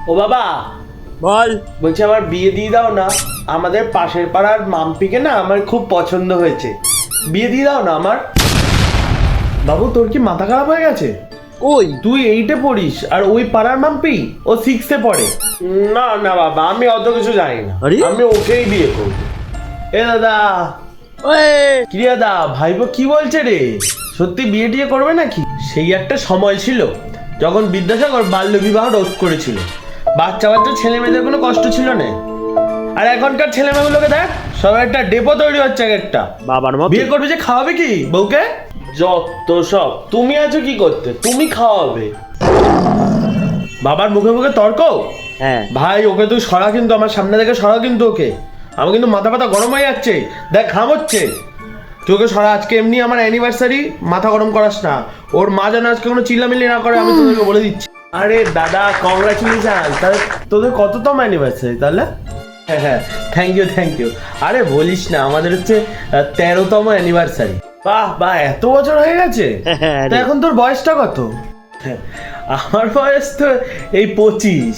ও বাবা বল। বলছি আমার বিয়ে দিয়ে দাও না, আমাদের পাশের পাড়ার মাম্পিকে না আমার খুব পছন্দ হয়েছে, বিয়ে দিয়ে দাও না আমার। বাবু তোর কি মাথা খারাপ হয়ে গেছে? ওই তুই 8-এ পড়িস আর ওই পাড়ার মাম্পি ও 6-এ পড়ে। না না বাবা, আমি অত কিছু জানি না, আরে? আমি ওকেই বিয়ে করবো। এ দাদা, ওই কি দাদা ভাইবো কি বলছে রে? সত্যি বিয়ে টিয়ে করবে নাকি? সেই একটা সময় ছিল যখন বিদ্যাসাগর বাল্য বিবাহ রোধ করেছিল, বাচ্চা বাচ্চা ছেলে মেয়েদের কোনো কষ্ট ছিল না। আর এখনকার ছেলে মেয়েগুলোকে দেখ, সবাই একটা ডেপো তৈরি হচ্ছে এক একটা। বাবার মতো বিয়ে করবে যে খাওয়াবে কি বউকে? যত সব। তুমি আছো কি করতে? তুমি খাওয়াবে। বাবার মুখে মুখে তর্ক। হ্যাঁ ভাই ওকে তুই সরা, কিন্তু আমার সামনে থেকে সরা কিন্তু ওকে। আমার কিন্তু মাথা ব্যথা গরম হয়ে যাচ্ছে, দেখ ঘাম হচ্ছে। তুই ওকে সরা, আজকে এমনি আমার অ্যানিভার্সারি, মাথা গরম করাস না। ওর মা যেন আজকে কোনো চিল্লামিল্লি না করে, আমি তোদেরকে বলে দিচ্ছি। আরে দাদা কংগ্রাচুলেশন, তাহলে তোদের কততম অ্যানিভার্সারি তাহলে? হ্যাঁ হ্যাঁ, থ্যাংক ইউ। আরে বলিস না, আমাদের হচ্ছে 13তম অ্যানিভার্সারি। বাহ বাহ, এত বছর হয়ে গেছে। হ্যাঁ তা এখন তোর বয়সটা কত? আমার বয়স তো এই 25।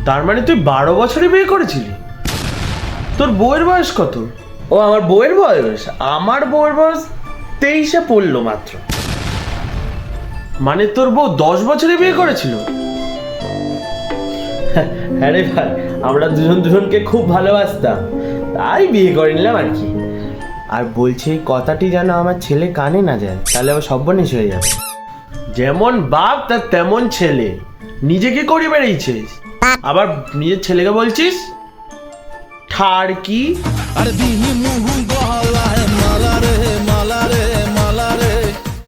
তার মানে তুই 12 বছরে বিয়ে করেছিলি? তোর বউয়ের বয়স কত? ও আমার বউয়ের বয়স, আমার বউয়ের বয়স 23-এ পড়লো মাত্র। মানে তোর বউ 10 বছরে বিয়ে করেছিল? হ্যাঁ রে ভাই, আমরা দুজন দুজনকে খুব ভালোবাসতাম, তাই বিয়ে করে নিলাম আর কি। আর বলছি এই কথাটি যেন আমার ছেলে কানে না যায়, তাহলে আবার সর্বনাশ হয়ে যাবে। যেমন বাপ তার তেমন ছেলে, নিজেকে করে বেরিয়েছিস, আবার নিজের ছেলেকে বলছিস ঠাড় কি?